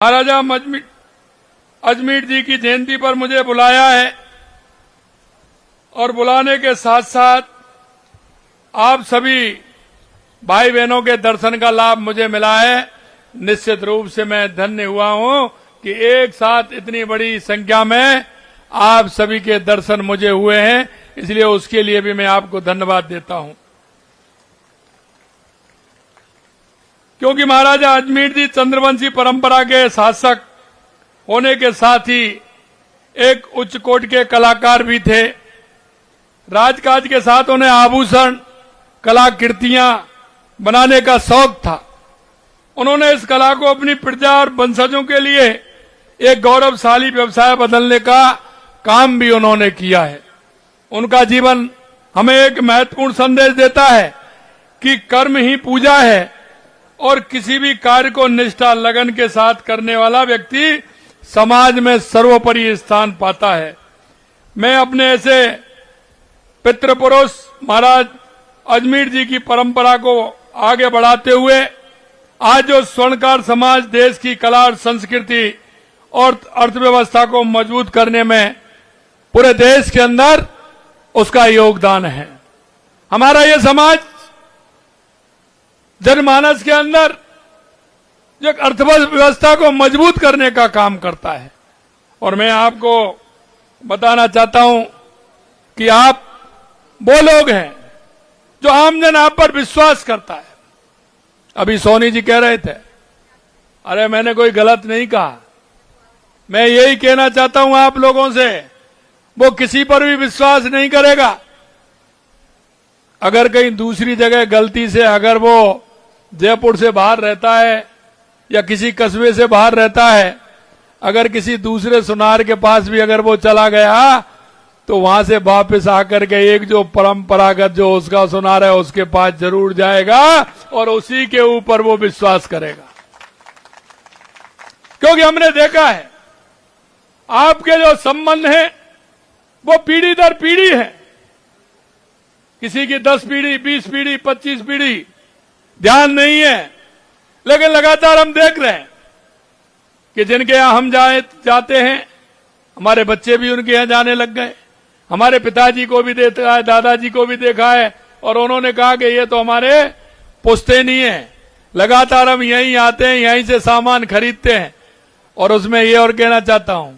महाराजा अजमेर जी की जयंती पर मुझे बुलाया है और बुलाने के साथ साथ आप सभी भाई बहनों के दर्शन का लाभ मुझे मिला है। निश्चित रूप से मैं धन्य हुआ हूं कि एक साथ इतनी बड़ी संख्या में आप सभी के दर्शन मुझे हुए हैं, इसलिए उसके लिए भी मैं आपको धन्यवाद देता हूं। क्योंकि महाराजा अजमेर जी चंद्रवंशी परंपरा के शासक होने के साथ ही एक उच्च कोट के कलाकार भी थे। राजकाज के साथ उन्हें आभूषण कलाकृतियां बनाने का शौक था। उन्होंने इस कला को अपनी प्रजा और वंशजों के लिए एक गौरवशाली व्यवसाय बदलने का काम भी उन्होंने किया है। उनका जीवन हमें एक महत्वपूर्ण संदेश देता है कि कर्म ही पूजा है और किसी भी कार्य को निष्ठा लगन के साथ करने वाला व्यक्ति समाज में सर्वोपरि स्थान पाता है। मैं अपने ऐसे पितृपुरुष महाराज अजमेर जी की परंपरा को आगे बढ़ाते हुए आज जो स्वर्णकार समाज देश की कला और संस्कृति और अर्थव्यवस्था को मजबूत करने में पूरे देश के अंदर उसका योगदान है। हमारा ये समाज जनमानस के अंदर जो अर्थव्यवस्था को मजबूत करने का काम करता है। और मैं आपको बताना चाहता हूं कि आप वो लोग हैं जो आमजन आप पर विश्वास करता है। अभी सोनी जी कह रहे थे, अरे मैंने कोई गलत नहीं कहा। मैं यही कहना चाहता हूं आप लोगों से, वो किसी पर भी विश्वास नहीं करेगा। अगर कहीं दूसरी जगह गलती से अगर वो जयपुर से बाहर रहता है या किसी कस्बे से बाहर रहता है, अगर किसी दूसरे सुनार के पास भी अगर वो चला गया तो वहां से वापस आकर के एक जो परंपरागत जो उसका सुनार है उसके पास जरूर जाएगा और उसी के ऊपर वो विश्वास करेगा। क्योंकि हमने देखा है आपके जो संबंध हैं वो पीढ़ी दर पीढ़ी है। किसी की 10 पीढ़ी 20 पीढ़ी 25 पीढ़ी ध्यान नहीं है, लेकिन लगातार हम देख रहे हैं कि जिनके यहां हम जाते हैं हमारे बच्चे भी उनके यहां जाने लग गए। हमारे पिताजी को भी देखा है, दादाजी को भी देखा है और उन्होंने कहा कि ये तो हमारे पुश्तैनी है। लगातार हम यहीं आते हैं, यहीं से सामान खरीदते हैं। और उसमें ये और कहना चाहता हूं,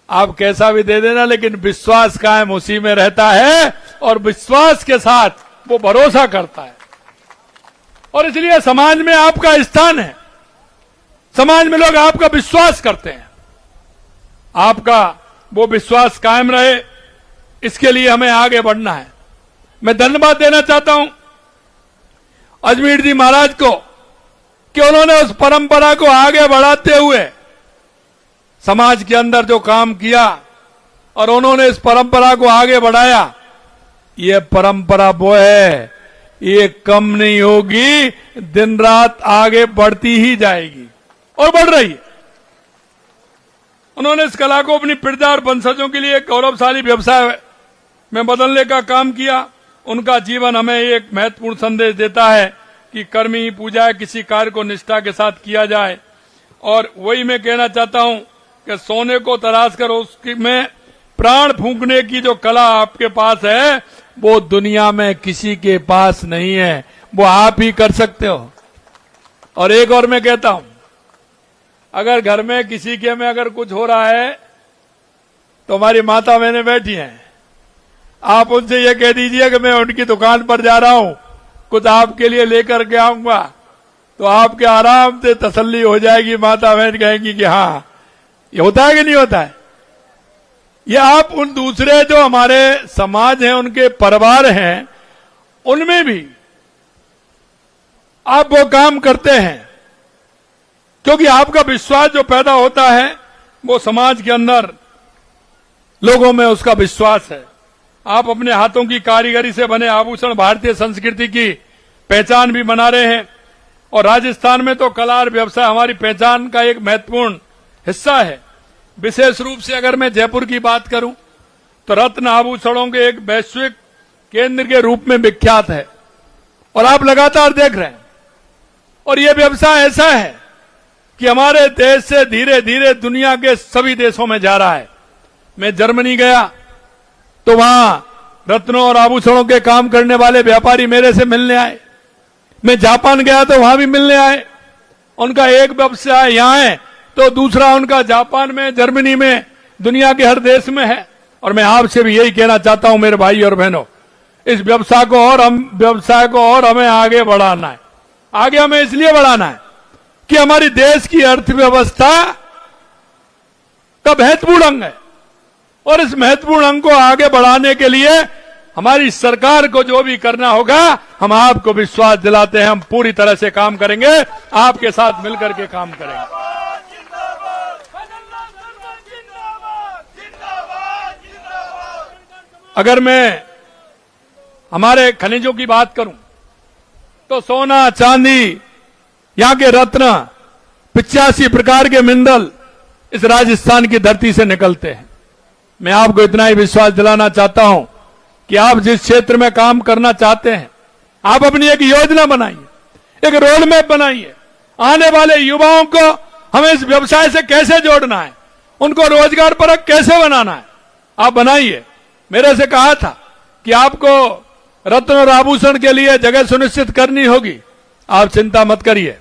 आप कैसा भी दे देना लेकिन विश्वास कायम उसी में रहता है और विश्वास के साथ वो भरोसा करता है। और इसलिए समाज में आपका स्थान है। समाज में लोग आपका विश्वास करते हैं। आपका वो विश्वास कायम रहे, इसके लिए हमें आगे बढ़ना है। मैं धन्यवाद देना चाहता हूं अजमेर जी महाराज को कि उन्होंने उस परंपरा को आगे बढ़ाते हुए समाज के अंदर जो काम किया और उन्होंने इस परंपरा को आगे बढ़ाया। ये परंपरा वो है, ये कम नहीं होगी, दिन रात आगे बढ़ती ही जाएगी और बढ़ रही है। उन्होंने इस कला को अपनी प्रजा और वंशजों के लिए एक गौरवशाली व्यवसाय में बदलने का काम किया। उनका जीवन हमें एक महत्वपूर्ण संदेश देता है कि कर्म ही पूजा है, किसी कार्य को निष्ठा के साथ किया जाए। और वही मैं कहना चाहता हूं कि सोने को तराश कर उसकी में प्राण फूंकने की जो कला आपके पास है वो दुनिया में किसी के पास नहीं है, वो आप ही कर सकते हो। और एक और मैं कहता हूं, अगर घर में किसी के में अगर कुछ हो रहा है तो हमारी माता बहनें बैठी हैं, आप उनसे ये कह दीजिए कि मैं उनकी दुकान पर जा रहा हूं, कुछ आपके लिए लेकर के आऊंगा, तो आपके आराम से तसल्ली हो जाएगी। माता बहन कहेंगी कि हाँ, ये होता है कि नहीं होता है। ये आप उन दूसरे जो हमारे समाज हैं, उनके परिवार हैं, उनमें भी आप वो काम करते हैं। क्योंकि आपका विश्वास जो पैदा होता है वो समाज के अंदर लोगों में उसका विश्वास है। आप अपने हाथों की कारीगरी से बने आभूषण भारतीय संस्कृति की पहचान भी बना रहे हैं। और राजस्थान में तो कला और व्यवसाय हमारी पहचान का एक महत्वपूर्ण हिस्सा है। विशेष रूप से अगर मैं जयपुर की बात करूं तो रत्न आभूषणों के एक वैश्विक केंद्र के रूप में विख्यात है और आप लगातार देख रहे हैं। और यह व्यवसाय ऐसा है कि हमारे देश से धीरे धीरे दुनिया के सभी देशों में जा रहा है। मैं जर्मनी गया तो वहां रत्नों और आभूषणों के काम करने वाले व्यापारी मेरे से मिलने आए। मैं जापान गया तो वहां भी मिलने आए। उनका एक व्यवसाय यहां है तो दूसरा उनका जापान में, जर्मनी में, दुनिया के हर देश में है। और मैं आपसे भी यही कहना चाहता हूं मेरे भाई और बहनों, इस व्यवसाय को और हमें आगे बढ़ाना है। आगे हमें इसलिए बढ़ाना है कि हमारी देश की अर्थव्यवस्था का महत्वपूर्ण अंग है और इस महत्वपूर्ण अंग को आगे बढ़ाने के लिए हमारी सरकार को जो भी करना होगा, हम आपको विश्वास दिलाते हैं, हम पूरी तरह से काम करेंगे, आपके साथ मिलकर के काम करेंगे। अगर मैं हमारे खनिजों की बात करूं तो सोना, चांदी, यहां के रत्न, 85 प्रकार के मिनरल इस राजस्थान की धरती से निकलते हैं। मैं आपको इतना ही विश्वास दिलाना चाहता हूं कि आप जिस क्षेत्र में काम करना चाहते हैं, आप अपनी एक योजना बनाइए, एक रोड मैप बनाइए। आने वाले युवाओं को हमें इस व्यवसाय से कैसे जोड़ना है, उनको रोजगार परक कैसे बनाना है, आप बनाइए। मेरे से कहा था कि आपको रत्न और आभूषण के लिए जगह सुनिश्चित करनी होगी। आप चिंता मत करिए।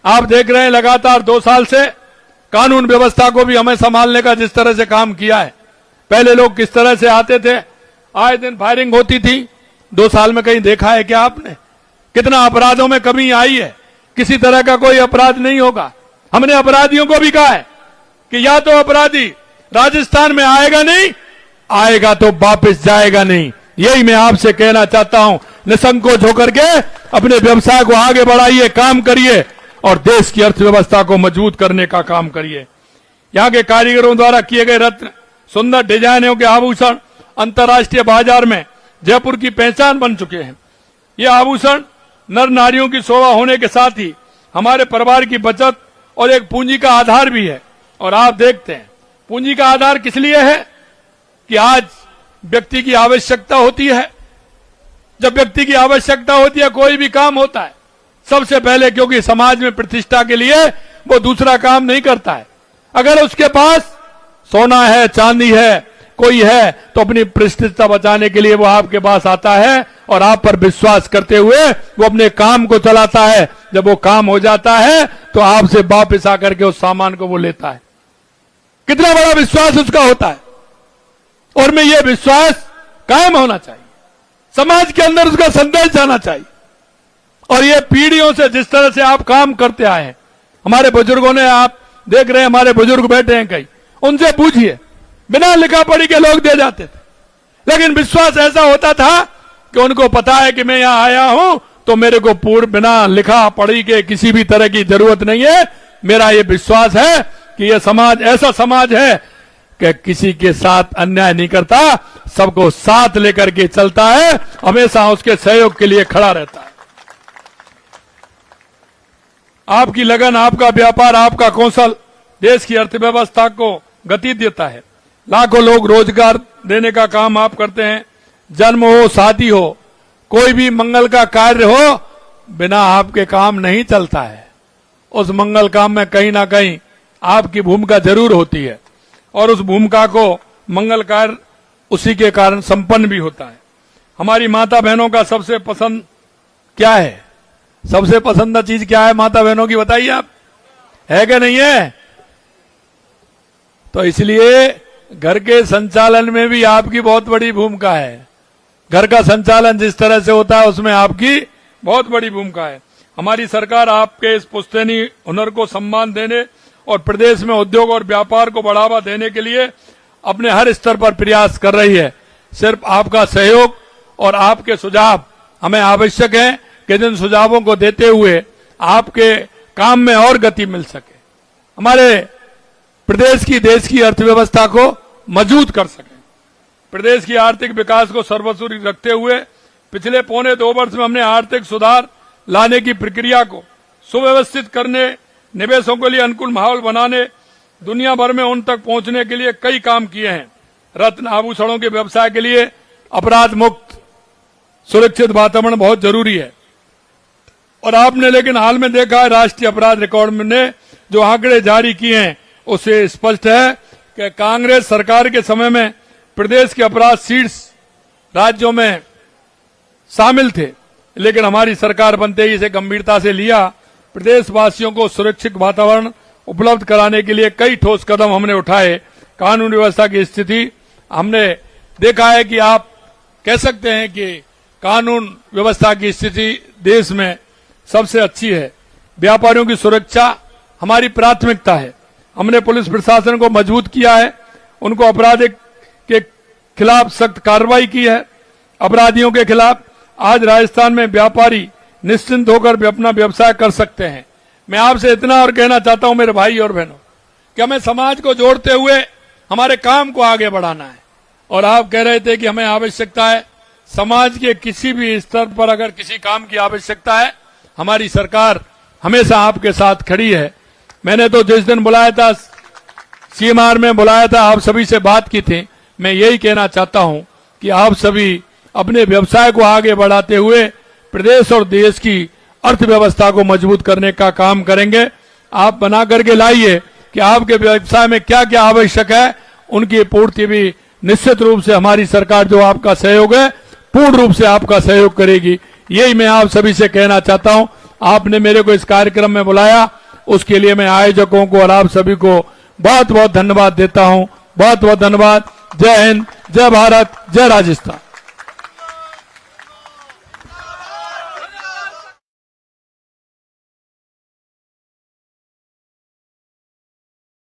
आप देख रहे हैं लगातार 2 साल से कानून व्यवस्था को भी हमें संभालने का जिस तरह से काम किया है। पहले लोग किस तरह से आते थे, आए दिन फायरिंग होती थी। 2 साल में कहीं देखा है क्या आपने? कितना अपराधों में कमी आई है? किसी तरह का कोई अपराध नहीं होगा। हमने अपराधियों को भी कहा है कि या तो अपराधी राजस्थान में आएगा नहीं, आएगा तो वापस जाएगा नहीं। यही मैं आपसे कहना चाहता हूं। निसंकोच होकर के अपने व्यवसाय को आगे बढ़ाइए, काम करिए और देश की अर्थव्यवस्था को मजबूत करने का काम करिए। यहां के कारीगरों द्वारा किए गए रत्न, सुंदर डिजाइनों के आभूषण अंतर्राष्ट्रीय बाजार में जयपुर की पहचान बन चुके हैं। ये आभूषण नर नारियों की शोभा होने के साथ ही हमारे परिवार की बचत और एक पूंजी का आधार भी है। और आप देखते हैं पूंजी का आधार किस लिए है कि आज व्यक्ति की आवश्यकता होती है। जब व्यक्ति की आवश्यकता होती है, कोई भी काम होता है सबसे पहले, क्योंकि समाज में प्रतिष्ठा के लिए वो दूसरा काम नहीं करता है। अगर उसके पास सोना है, चांदी है, कोई है, तो अपनी प्रतिष्ठा बचाने के लिए वो आपके पास आता है और आप पर विश्वास करते हुए वो अपने काम को चलाता है। जब वो काम हो जाता है तो आपसे वापस आकर के उस सामान को वो लेता है। कितना बड़ा विश्वास उसका होता है। और में ये विश्वास कायम होना चाहिए, समाज के अंदर उसका संदेश जाना चाहिए। और ये पीढ़ियों से जिस तरह से आप काम करते आए हैं, हमारे बुजुर्गों ने, आप देख रहे हैं हमारे बुजुर्ग बैठे हैं कई, उनसे पूछिए, बिना लिखा पढ़ी के लोग दे जाते थे, लेकिन विश्वास ऐसा होता था कि उनको पता है कि मैं यहां आया हूं तो मेरे को पूर्ण बिना लिखा पढ़ी के किसी भी तरह की जरूरत नहीं है। मेरा ये विश्वास है कि यह समाज ऐसा समाज है कि किसी के साथ अन्याय नहीं करता, सबको साथ लेकर के चलता है, हमेशा उसके सहयोग के लिए खड़ा रहता है। आपकी लगन, आपका व्यापार, आपका कौशल देश की अर्थव्यवस्था को गति देता है। लाखों लोग रोजगार देने का काम आप करते हैं। जन्म हो, शादी हो, कोई भी मंगल का कार्य हो, बिना आपके काम नहीं चलता है। उस मंगल काम में कहीं ना कहीं आपकी भूमिका जरूर होती है और उस भूमिका को मंगल कार्य उसी के कारण संपन्न भी होता है। हमारी माता बहनों का सबसे पसंद क्या है? सबसे पसंदीदा चीज क्या है माता बहनों की, बताइए आप, है क्या नहीं है? तो इसलिए घर के संचालन में भी आपकी बहुत बड़ी भूमिका है। घर का संचालन जिस तरह से होता है उसमें आपकी बहुत बड़ी भूमिका है। हमारी सरकार आपके इस पुश्तैनी हुनर को सम्मान देने और प्रदेश में उद्योग और व्यापार को बढ़ावा देने के लिए अपने हर स्तर पर प्रयास कर रही है। सिर्फ आपका सहयोग और आपके सुझाव हमें आवश्यक है कि जिन सुझावों को देते हुए आपके काम में और गति मिल सके, हमारे प्रदेश की, देश की अर्थव्यवस्था को मजबूत कर सके। प्रदेश की आर्थिक विकास को सर्वस्वी रखते हुए पिछले 2.25 वर्ष में हमने आर्थिक सुधार लाने की प्रक्रिया को सुव्यवस्थित करने, निवेशों के लिए अनुकूल माहौल बनाने, दुनिया भर में उन तक पहुंचने के लिए कई काम किए हैं। रत्न आभूषणों के व्यवसाय के लिए अपराध मुक्त सुरक्षित वातावरण बहुत जरूरी है। और आपने लेकिन हाल में देखा है राष्ट्रीय अपराध रिकॉर्ड ने जो आंकड़े जारी किए हैं उससे स्पष्ट है कि कांग्रेस सरकार के समय में प्रदेश के अपराध शीर्ष राज्यों में शामिल थे, लेकिन हमारी सरकार बनते ही इसे गंभीरता से लिया। प्रदेशवासियों को सुरक्षित वातावरण उपलब्ध कराने के लिए कई ठोस कदम हमने उठाए। कानून व्यवस्था की स्थिति हमने देखा है कि आप कह सकते हैं कि कानून व्यवस्था की स्थिति देश में सबसे अच्छी है। व्यापारियों की सुरक्षा हमारी प्राथमिकता है। हमने पुलिस प्रशासन को मजबूत किया है, उनको अपराध के खिलाफ सख्त कार्रवाई की है। अपराधियों के खिलाफ आज राजस्थान में व्यापारी निश्चिंत होकर अपना व्यवसाय कर सकते हैं। मैं आपसे इतना और कहना चाहता हूं मेरे भाई और बहनों कि हमें समाज को जोड़ते हुए हमारे काम को आगे बढ़ाना है। और आप कह रहे थे कि हमें आवश्यकता है समाज के किसी भी स्तर पर अगर किसी काम की आवश्यकता है, हमारी सरकार हमेशा आपके साथ खड़ी है। मैंने तो जिस दिन बुलाया था सीएमआर में बुलाया था, आप सभी से बात की थी। मैं यही कहना चाहता हूं कि आप सभी अपने व्यवसाय को आगे बढ़ाते हुए प्रदेश और देश की अर्थव्यवस्था को मजबूत करने का काम करेंगे। आप बना करके लाइए कि आपके व्यवसाय में क्या क्या आवश्यक है, उनकी पूर्ति भी निश्चित रूप से हमारी सरकार जो आपका सहयोग है पूर्ण रूप से आपका सहयोग करेगी। यही मैं आप सभी से कहना चाहता हूं। आपने मेरे को इस कार्यक्रम में बुलाया, उसके लिए मैं आयोजकों को और आप सभी को बहुत बहुत धन्यवाद देता हूं। बहुत बहुत धन्यवाद। जय हिंद, जय भारत, जय राजस्थान।